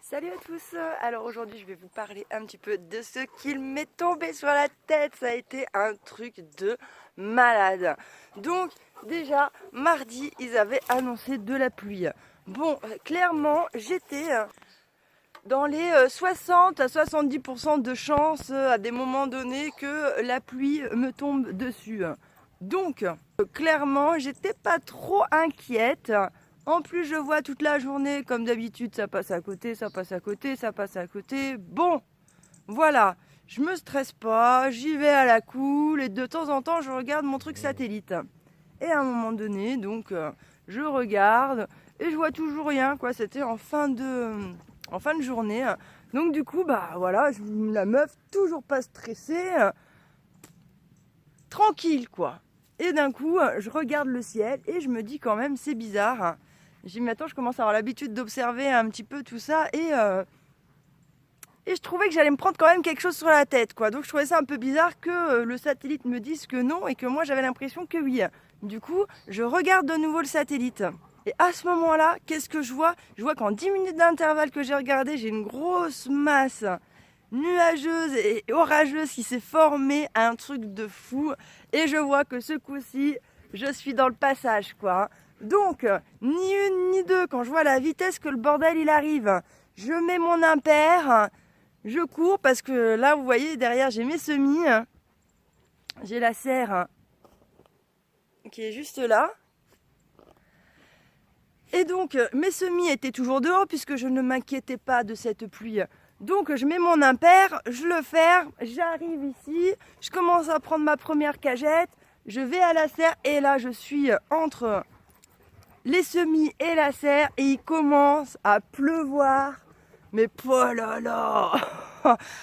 Salut à tous. Alors aujourd'hui je vais vous parler un petit peu de ce qu'il m'est tombé sur la tête. Ça a été un truc de malade. Donc déjà mardi ils avaient annoncé de la pluie. Bon, clairement j'étais dans les 60 à 70% de chance à des moments donnés que la pluie me tombe dessus. Donc clairement j'étais pas trop inquiète. En plus, je vois toute la journée, comme d'habitude, ça passe à côté, ça passe à côté, ça passe à côté. Bon, voilà, je me stresse pas, j'y vais à la cool et de temps en temps, je regarde mon truc satellite. Et à un moment donné, donc, je regarde et je vois toujours rien, quoi. C'était en fin de journée. Donc du coup, bah voilà, la meuf, toujours pas stressée, tranquille, quoi. Et d'un coup, je regarde le ciel et je me dis quand même, c'est bizarre. J'ai dit, mais attends, je commence à avoir l'habitude d'observer un petit peu tout ça et je trouvais que j'allais me prendre quand même quelque chose sur la tête, quoi. Donc je trouvais ça un peu bizarre que le satellite me dise que non et que moi j'avais l'impression que oui. Du coup, je regarde de nouveau le satellite. Et à ce moment-là, qu'est-ce que je vois? Je vois qu'en 10 minutes d'intervalle que j'ai regardé, j'ai une grosse masse nuageuse et orageuse qui s'est formée, un truc de fou. Et je vois que ce coup-ci, je suis dans le passage, quoi. Donc, ni une ni deux, quand je vois la vitesse que le bordel il arrive, je mets mon impair, je cours parce que là, vous voyez, derrière, j'ai mes semis, j'ai la serre qui est juste là. Et donc, mes semis étaient toujours dehors puisque je ne m'inquiétais pas de cette pluie. Donc, je mets mon impair, je le ferme, j'arrive ici, je commence à prendre ma première cagette, je vais à la serre et là, je suis entre les semis et la serre et il commence à pleuvoir. Mais oh là là,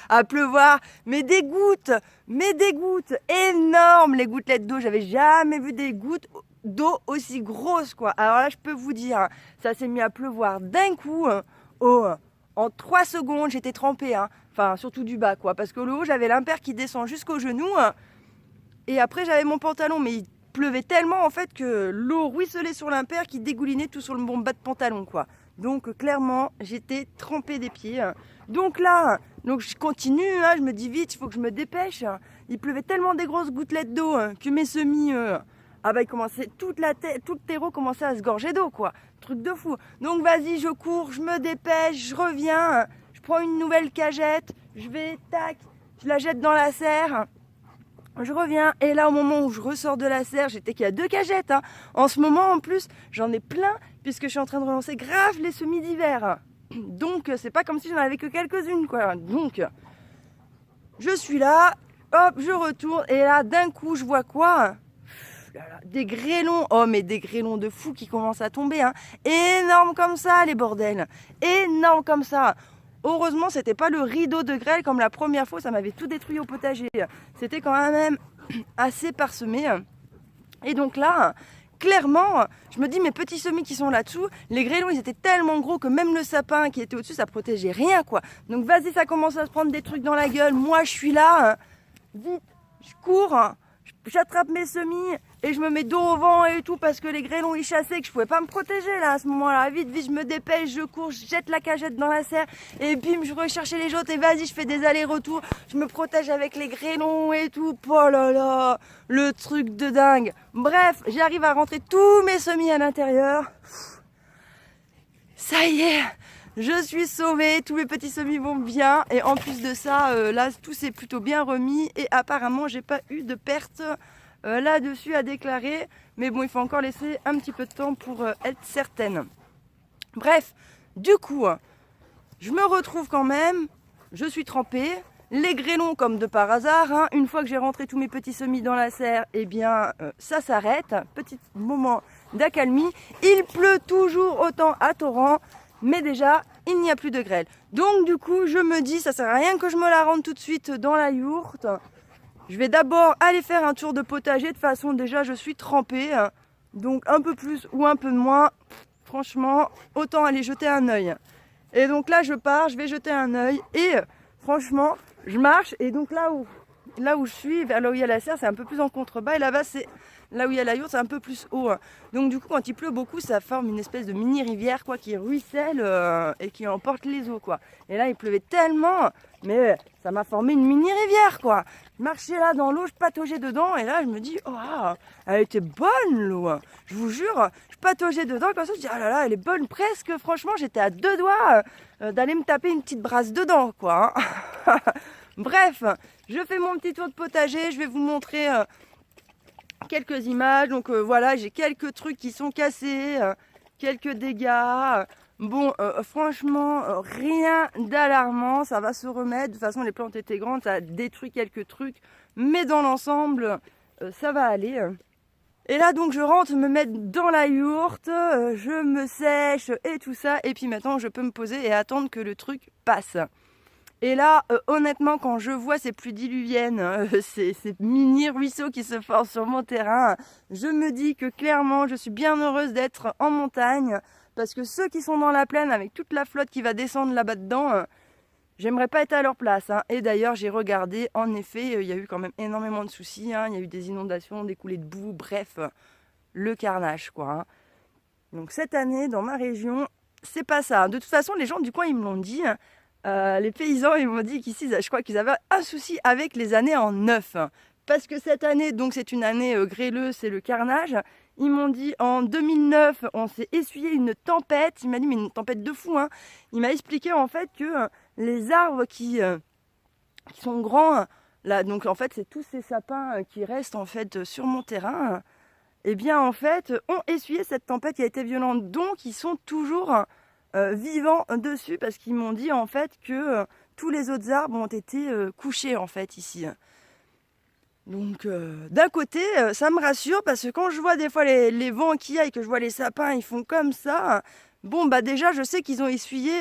à pleuvoir, mais des gouttes énormes, les gouttelettes d'eau. J'avais jamais vu des gouttes d'eau aussi grosses, quoi. Alors là, je peux vous dire, ça s'est mis à pleuvoir d'un coup. Oh, en 3 secondes, j'étais trempée, hein. Enfin, surtout du bas, quoi. Parce que le haut, j'avais l'impair qui descend jusqu'au genou. Et après, j'avais mon pantalon, mais il pleuvait tellement, en fait, que l'eau ruisselait sur l'impair qui dégoulinait tout sur mon bas de pantalon, quoi. Donc clairement, j'étais trempée des pieds. Donc là, je continue, hein, je me dis vite, il faut que je me dépêche. Il pleuvait tellement des grosses gouttelettes d'eau que mes semis, ils commençaient, tout le terreau commençait à se gorger d'eau, quoi. Truc de fou. Donc vas-y, je cours, je me dépêche, je reviens, je prends une nouvelle cagette, je vais, tac, je la jette dans la serre. Je reviens et là au moment où je ressors de la serre, j'étais qu'il y a 2 cagettes. Hein. En ce moment en plus, j'en ai plein puisque je suis en train de relancer grave les semis d'hiver. Donc c'est pas comme si j'en avais que quelques-unes, quoi. Donc je suis là, hop, je retourne et là d'un coup je vois quoi? Des grêlons, oh mais des grêlons de fou qui commencent à tomber, hein. Énormes comme ça les bordels, énormes comme ça. Heureusement, c'était pas le rideau de grêle comme la première fois, ça m'avait tout détruit au potager. C'était quand même assez parsemé. Et donc là, clairement, je me dis, mes petits semis qui sont là-dessous, les grêlons, ils étaient tellement gros que même le sapin qui était au-dessus, ça protégeait rien, quoi. Donc vas-y, ça commence à se prendre des trucs dans la gueule. Moi, je suis là, vite, je cours, j'attrape mes semis et je me mets dos au vent et tout parce que les grêlons ils chassaient, que je pouvais pas me protéger là à ce moment-là. Vite, je me dépêche, je cours, je jette la cagette dans la serre et bim, je recherche les autres et vas-y, je fais des allers-retours, je me protège avec les grêlons et tout. Oh là là, le truc de dingue. Bref, j'arrive à rentrer tous mes semis à l'intérieur. Ça y est, je suis sauvée, tous mes petits semis vont bien et en plus de ça, là tout s'est plutôt bien remis et apparemment j'ai pas eu de perte là-dessus à déclarer, mais bon il faut encore laisser un petit peu de temps pour être certaine. Bref, du coup, je me retrouve quand même, je suis trempée, les grêlons comme de par hasard, hein, une fois que j'ai rentré tous mes petits semis dans la serre, eh bien ça s'arrête, petit moment d'accalmie, il pleut toujours autant à torrent. Mais déjà, il n'y a plus de grêle. Donc du coup, je me dis, ça sert à rien que je me la rende tout de suite dans la yourte. Je vais d'abord aller faire un tour de potager. De toute façon, déjà, je suis trempée. Donc un peu plus ou un peu moins, franchement, autant aller jeter un œil. Et donc là, je pars, je vais jeter un œil. Et franchement, je marche. Et donc là où je suis, vers là où il y a la serre, c'est un peu plus en contrebas. Et là-bas, là où il y a la yourte, c'est un peu plus haut. Donc du coup, quand il pleut beaucoup, ça forme une espèce de mini rivière quoi, qui ruisselle et qui emporte les eaux quoi. Et là, il pleuvait tellement, mais ça m'a formé une mini rivière quoi. Je marchais là dans l'eau, je pataugeais dedans et là, je me dis, oh, elle était bonne l'eau. Je vous jure, je pataugeais dedans comme ça, je dis, oh là là, elle est bonne presque. Franchement, j'étais à 2 doigts d'aller me taper une petite brasse dedans quoi. Bref, je fais mon petit tour de potager, je vais vous montrer quelques images. Donc voilà, j'ai quelques trucs qui sont cassés, quelques dégâts. Bon, franchement, rien d'alarmant, ça va se remettre. De toute façon, les plantes étaient grandes, ça a détruit quelques trucs. Mais dans l'ensemble, ça va aller. Et là, donc, je rentre me mettre dans la yourte, je me sèche et tout ça. Et puis maintenant, je peux me poser et attendre que le truc passe. Et là, honnêtement, quand je vois ces pluies diluviennes, ces mini ruisseaux qui se forment sur mon terrain, je me dis que clairement, je suis bien heureuse d'être en montagne. Parce que ceux qui sont dans la plaine, avec toute la flotte qui va descendre là-bas dedans, j'aimerais pas être à leur place. Et d'ailleurs, j'ai regardé, en effet, il y a eu quand même énormément de soucis. Il y a eu des inondations, des coulées de boue, bref, le carnage, quoi. Donc cette année, dans ma région, c'est pas ça. De toute façon, les gens du coin, ils me l'ont dit. Les paysans, ils m'ont dit qu'ici, je crois qu'ils avaient un souci avec les années en neuf. Parce que cette année, donc c'est une année grêleuse, c'est le carnage. Ils m'ont dit en 2009, on s'est essuyé une tempête. Il m'a dit, mais une tempête de fou. Il m'a expliqué en fait que les arbres qui sont grands, là, donc en fait, c'est tous ces sapins qui restent en fait sur mon terrain. Eh bien, en fait, ont essuyé cette tempête qui a été violente. Donc, ils sont toujours vivants dessus parce qu'ils m'ont dit en fait que tous les autres arbres ont été couchés en fait ici. Donc d'un côté ça me rassure parce que quand je vois des fois les vents qu'il y a et que je vois les sapins ils font comme ça, bon bah déjà je sais qu'ils ont essuyé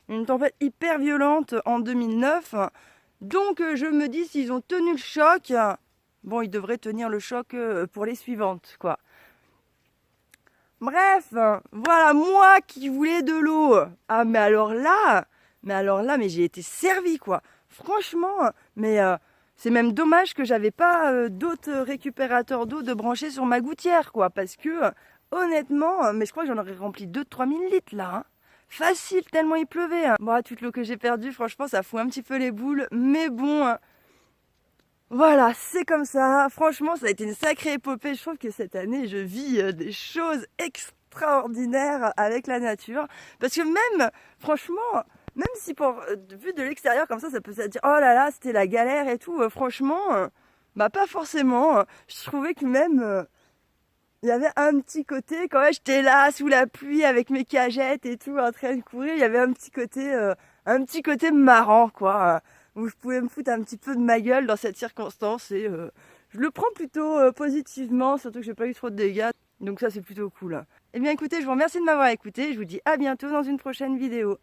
une tempête hyper violente en 2009. Donc je me dis s'ils ont tenu le choc, bon ils devraient tenir le choc pour les suivantes quoi. Bref, voilà, moi qui voulais de l'eau. Ah, mais alors là, mais j'ai été servie, quoi. Franchement, mais c'est même dommage que j'avais pas d'autres récupérateurs d'eau de brancher sur ma gouttière, quoi. Parce que, honnêtement, mais je crois que j'en aurais rempli 2-3 000 litres, là. Facile, tellement il pleuvait. Bon, toute l'eau que j'ai perdue, franchement, ça fout un petit peu les boules. Mais bon, voilà, c'est comme ça. Franchement, ça a été une sacrée épopée. Je trouve que cette année, je vis des choses extraordinaires avec la nature. Parce que même, franchement, même si vu de l'extérieur comme ça peut se dire, oh là là, c'était la galère et tout. Franchement, bah pas forcément. Je trouvais que même, il y avait un petit côté, quand j'étais là, sous la pluie, avec mes cagettes et tout, en train de courir, il y avait un petit côté marrant, quoi. Où je pouvais me foutre un petit peu de ma gueule dans cette circonstance et je le prends plutôt positivement, surtout que j'ai pas eu trop de dégâts, donc ça c'est plutôt cool. Eh bien écoutez, je vous remercie de m'avoir écouté, je vous dis à bientôt dans une prochaine vidéo.